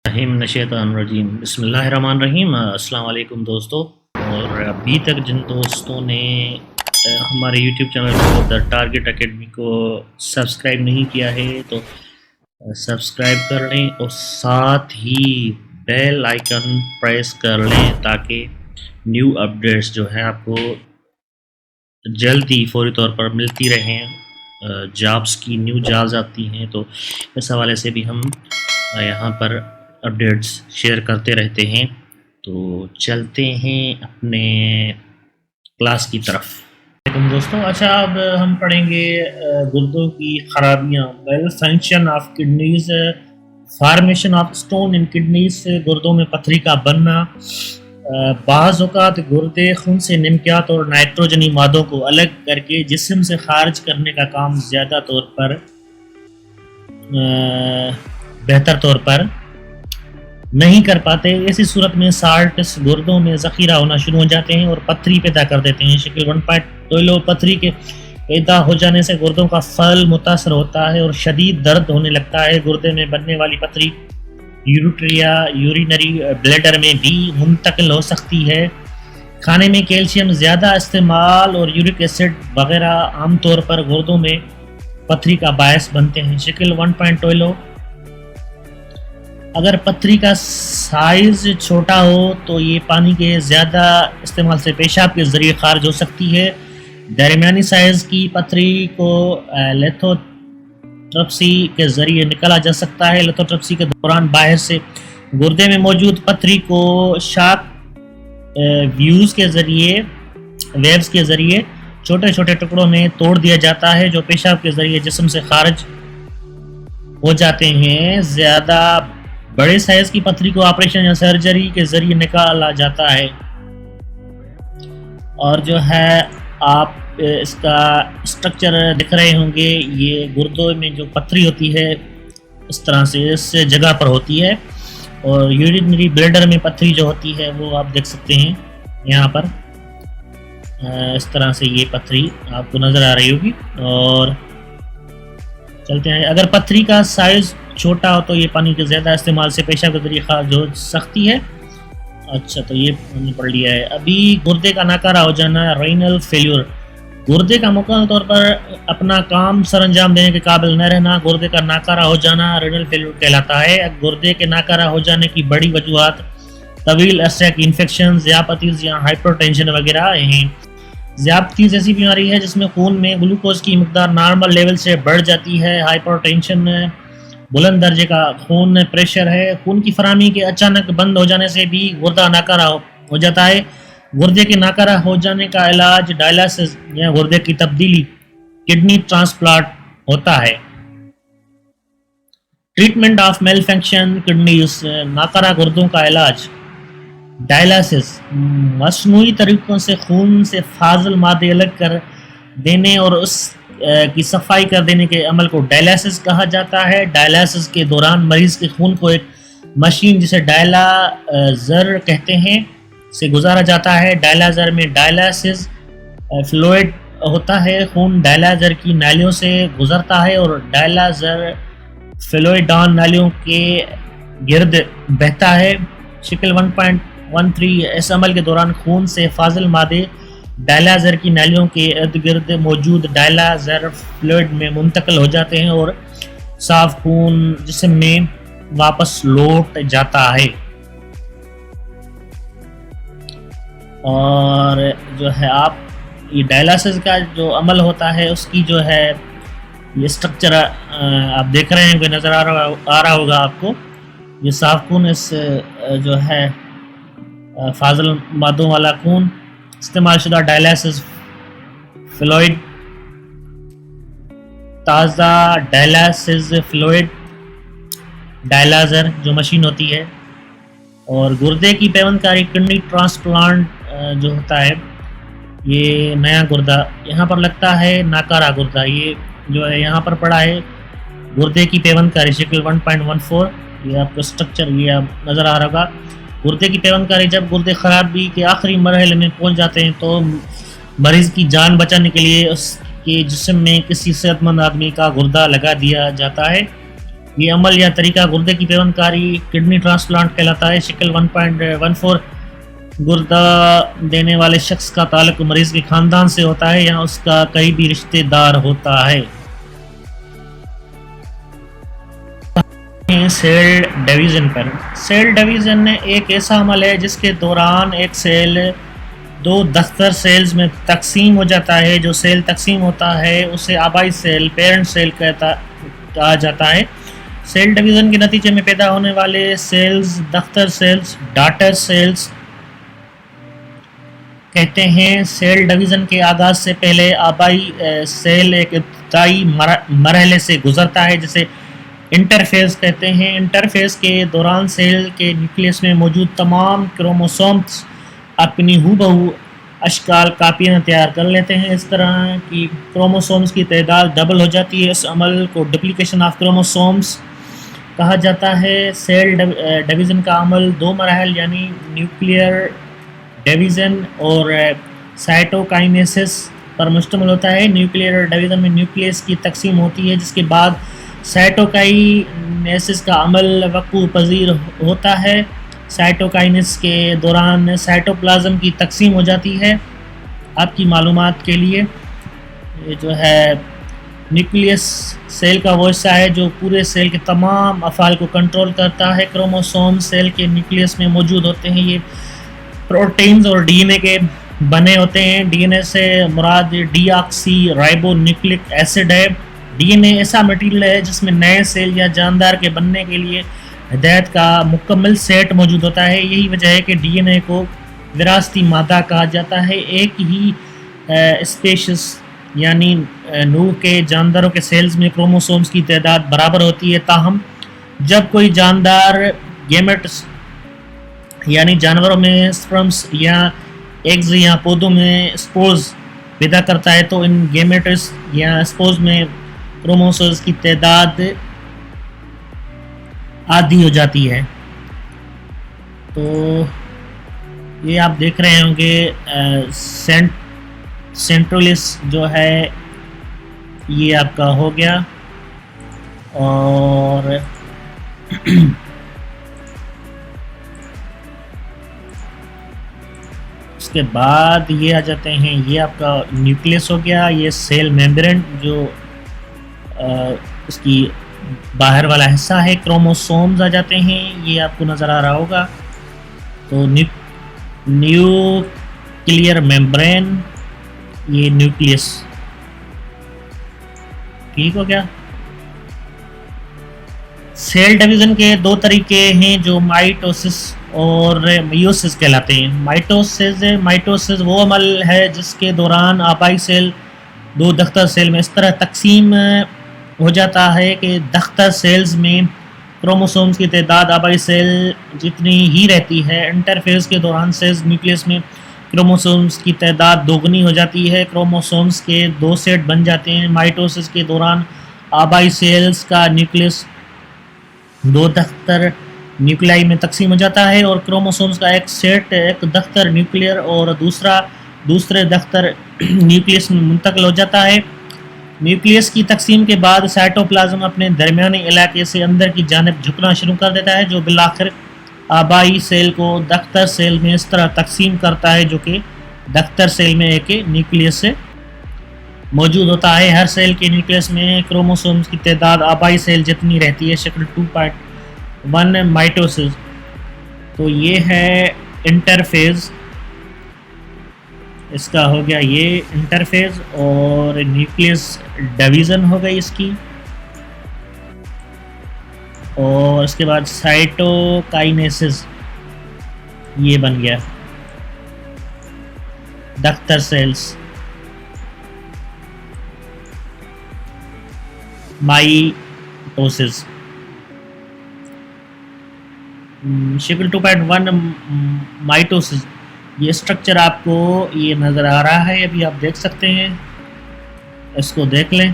रहीम बिस्मिल्लाहिर्रहमानिर्रहीम। अस्सलाम वालेकुम दोस्तों। और अभी तक जिन दोस्तों ने हमारे यूट्यूब चैनल को द टारगेट एकेडमी को सब्सक्राइब नहीं किया है तो सब्सक्राइब कर लें और साथ ही बेल आइकन प्रेस कर लें ताकि न्यू अपडेट्स जो है आपको जल्दी फौरी तौर पर मिलती रहें। जॉब्स की न्यू जॉब्स आती हैं तो इस हवाले से भी हम यहाँ पर अपडेट्स शेयर करते रहते हैं। तो चलते हैं अपने क्लास की तरफ। दोस्तों अच्छा, अब हम पढ़ेंगे गुर्दों की खराबियाँ, well function of kidneys, formation of stone in kidneys, गुर्दों में पथरी का बनना। बाज़ औक़ात गुर्दे खून से निमकियात और नाइट्रोजनी मादों को अलग करके जिस्म से खारिज करने का काम ज़्यादा तौर पर बेहतर तौर पर नहीं कर पाते। ऐसी सूरत में साल्ट्स गुर्दों में ज़ख़ीरा होना शुरू हो जाते हैं और पथरी पैदा कर देते हैं। शक्ल 1.2 पथरी के पैदा हो जाने से गुर्दों का फल मुतासर होता है और शदीद दर्द होने लगता है। गुर्दे में बनने वाली पथरी यूरिनरी ब्लैडर में भी मुंतकिल हो सकती है। खाने में कैल्शियम ज़्यादा इस्तेमाल और यूरिक एसिड वगैरह आमतौर पर गुर्दों में पथरी का बायस बनते हैं। शक्ल 1.2, अगर पथरी का साइज़ छोटा हो तो ये पानी के ज़्यादा इस्तेमाल से पेशाब के ज़रिए खारिज हो सकती है। दरमियानी साइज़ की पथरी को लिथोट्रिप्सी के ज़रिए निकाला जा सकता है। लिथोट्रिप्सी के दौरान बाहर से गुर्दे में मौजूद पथरी को शॉक वेव्स के ज़रिए छोटे छोटे टुकड़ों में तोड़ दिया जाता है जो पेशाब के ज़रिए जिस्म से खारिज हो जाते हैं। ज़्यादा बड़े साइज़ की पथरी को ऑपरेशन या सर्जरी के ज़रिए निकाला जाता है। और जो है आप इसका स्ट्रक्चर दिख रहे होंगे, ये गुर्दों में जो पथरी होती है इस तरह से इस जगह पर होती है और यूरिनरी ब्लैडर में पथरी जो होती है वो आप देख सकते हैं यहाँ पर इस तरह से ये पथरी आपको नज़र आ रही होगी। और चलते हैं, अगर पथरी का साइज़ छोटा हो तो ये पानी के ज़्यादा इस्तेमाल से पेशाब के ज़रिए खारिज हो सकती है। अच्छा, तो ये हमने पढ़ लिया है। अभी गुर्दे का नाकारा हो जाना, रेनल फेल्यूर, गुर्दे का मुकम्मल तौर पर अपना काम सर अंजाम देने के काबिल न रहना गुर्दे का नाकारा हो जाना रेनल फेल्यूर कहलाता है। गुर्दे के नाकारा हो जाने की बड़ी वजूहत तवील अरसे की इन्फेक्शन, ज़ियापतीज़ या हाइपरटेंशन वगैरह हैं। ज़ियापतीज़ ऐसी बीमारी है जिसमें खून में ग्लूकोज की मकदार नॉर्मल लेवल से बढ़ जाती है। हाइपरटेंशन बुलंद दर्जे का खून प्रेशर है। खून की फराहमी के अचानक बंद हो जाने से भी गुर्दा नाकारा हो जाता है। गुर्दे के नाकारा हो जाने का इलाज डायलिसिस या गुर्दे की तब्दीली, किडनी ट्रांसप्लांट होता है। Treatment of male function kidneys, नाकारा गुर्दों का इलाज डायलिसिस, मसनूई तरीकों से खून से फाजिल मादे अलग कर देने और उस की सफाई कर देने के अमल को डायलिसिस कहा जाता है। डायलिसिस के दौरान मरीज के खून को एक मशीन जिसे डायलाजर कहते हैं से गुजारा जाता है। डायलाजर में डायलिसिस फ्लूइड होता है। खून डायलाजर की नालियों से गुजरता है और डायलाजर फ्लूइडान नालियों के गिर्द बहता है। शक्ल 1.13, इस अमल के दौरान खून से फाजिल मादे डायलाजर की नालियों के इर्द गिर्द मौजूद डायलाजर फ्लूइड में मुंतकिल हो जाते हैं और साफ खून जिस्म में वापस लौट जाता है। और जो है आप ये डायलिसिस का जो अमल होता है उसकी जो है ये स्ट्रक्चर आप देख रहे हैं, कोई नज़र आ रहा होगा आपको। ये साफ खून, इस जो है फाजिल मादों वाला खून, इस्तेमाल शुदा डायलिसिस फ्लूइड, ताज़ा डायलिसिस फ्लूइड डायलाजर जो मशीन होती है। और गुर्दे की पेवंदकारी किडनी ट्रांसप्लांट जो होता है, ये नया गुर्दा यहाँ पर लगता है, नाकारा गुर्दा ये जो है यहाँ पर पड़ा है। गुर्दे की पेवंदकारी शक्ल 1.14, ये आपको स्ट्रक्चर ये आप नज़र आ रहा होगा। गुर्दे की पेवंदकारी, जब गुर्दे खराबी के आखिरी मरहले में पहुँच जाते हैं तो मरीज़ की जान बचाने के लिए उसके जिस्म में किसी सेहतमंद आदमी का गुर्दा लगा दिया जाता है। یہ عمل یا طریقہ گردے کی پیوند کاری کڈنی ٹرانسپلانٹ کہلاتا ہے۔ شکل 1.14 گردہ دینے والے شخص کا تعلق مریض کے خاندان سے ہوتا ہے یا اس کا قریبی رشتہ دار ہوتا ہے۔ سیل ڈویژن پر۔ سیل ڈویژن ایک ایسا عمل ہے جس کے دوران ایک سیل دو دختر سیلز میں تقسیم ہو جاتا ہے۔ جو سیل تقسیم ہوتا ہے اسے آبائی سیل، پیرنٹ سیل کہا جاتا ہے۔ سیل ڈویژن کے نتیجے میں پیدا ہونے والے سیلز دختر سیلز، ڈاٹر سیلز کہتے ہیں۔ سیل ڈویژن کے آغاز سے پہلے آبائی سیل ایک ابتدائی مرحلے سے گزرتا ہے جسے انٹرفیز کہتے ہیں۔ انٹرفیز کے دوران سیل کے نیوکلیس میں موجود تمام کروموسومز اپنی ہو اشکال کاپیاں تیار کر لیتے ہیں۔ اس طرح کی کروموسومز کی تعداد ڈبل ہو جاتی ہے۔ اس عمل کو ڈپلیکیشن آف کروموسومز کہا جاتا ہے۔ سیل ڈویژن کا عمل دو مراحل یعنی نیوکلیئر ڈویژن اور سائٹوکائنیسس پر مشتمل ہوتا ہے۔ نیوکلیئر ڈویژن میں نیوکلیس کی تقسیم ہوتی ہے جس کے بعد سائٹوکائنیسس کا عمل وقوع پذیر ہوتا ہے۔ سائٹوکائنس کے دوران سائٹوپلازم کی تقسیم ہو جاتی ہے۔ آپ کی معلومات کے لیے یہ جو ہے نیوکلیس سیل کا وہ حصہ ہے جو پورے سیل کے تمام افعال کو کنٹرول کرتا ہے۔ کروموسوم سیل کے نیوکلیس میں موجود ہوتے ہیں۔ یہ پروٹینز اور ڈی این اے کے بنے ہوتے ہیں۔ ڈی این اے سے مراد ڈی آکسی رائبو نیوکلک ایسڈ ہے۔ ڈی این اے ایسا مٹیریل ہے جس میں نئے سیل یا جاندار کے بننے کے لیے ہدایت کا مکمل سیٹ موجود ہوتا ہے۔ یہی وجہ ہے کہ ڈی این اے کو وراثتی مادہ کہا جاتا ہے۔ ایک ہی اسپیشیز یعنی نوع کے جانداروں کے سیلز میں کروموسومز کی تعداد برابر ہوتی ہے، تاہم جب کوئی جاندار گیمیٹس یعنی جانوروں میں سپرمز یا ایگز یا پودوں میں سپورز پیدا کرتا ہے تو ان گیمیٹس یا سپورز میں کروموسومز کی تعداد آدھی ہو جاتی ہے۔ تو یہ آپ دیکھ رہے ہوں گے سینٹرولیس جو ہے یہ آپ کا ہو گیا، اور اس کے بعد یہ آ جاتے ہیں، یہ آپ کا نیوکلیس ہو گیا، یہ سیل میمبرین جو اس کی باہر والا حصہ ہے، کروموسومز آ جاتے ہیں، یہ آپ کو نظر آ رہا ہوگا۔ تو نیوکلیئر میمبرین، یہ نیوکلیس، ٹھیک ہو گیا۔ سیل ڈویژن کے دو طریقے ہیں جو مائٹوسس اور میوسس کہلاتے ہیں۔ مائٹوسس وہ عمل ہے جس کے دوران آبائی سیل دو دختر سیل میں اس طرح تقسیم ہو جاتا ہے کہ دختر سیلز میں کروموسومز کی تعداد آبائی سیل جتنی ہی رہتی ہے۔ انٹرفیز کے دوران سیلز نیوکلیس میں کروموسومز کی تعداد دوگنی ہو جاتی ہے۔ کروموسومز کے دو سیٹ بن جاتے ہیں۔ مائٹوسس کے دوران آبائی سیلز کا نیوکلیس دو دختر نیوکلائی میں تقسیم ہو جاتا ہے اور کروموسومز کا ایک سیٹ ایک دختر نیوکلیئر اور دوسرے دختر نیوکلیس میں منتقل ہو جاتا ہے۔ نیوکلیس کی تقسیم کے بعد سائٹوپلازم اپنے درمیانی علاقے سے اندر کی جانب جھکنا شروع کر دیتا ہے جو بالآخر آبائی سیل کو دختر سیل میں اس طرح تقسیم کرتا ہے جو کہ دختر سیل میں ایک نیوکلیس سے موجود ہوتا ہے۔ ہر سیل کے نیوکلیس میں کروموسومز کی تعداد آبائی سیل جتنی رہتی ہے۔ شکل 2.1 مائٹوسس۔ تو یہ ہے انٹرفیز، اس کا ہو گیا یہ انٹرفیز، اور نیوکلیس ڈویژن ہو گئی اس کی، اور اس کے بعد سائٹوکائنیسس یہ بن گیا دختر سیلز۔ مائٹوسس شکل 2.1 مائٹوسس، یہ اسٹرکچر آپ کو یہ نظر آ رہا ہے، ابھی آپ دیکھ سکتے ہیں، اس کو دیکھ لیں۔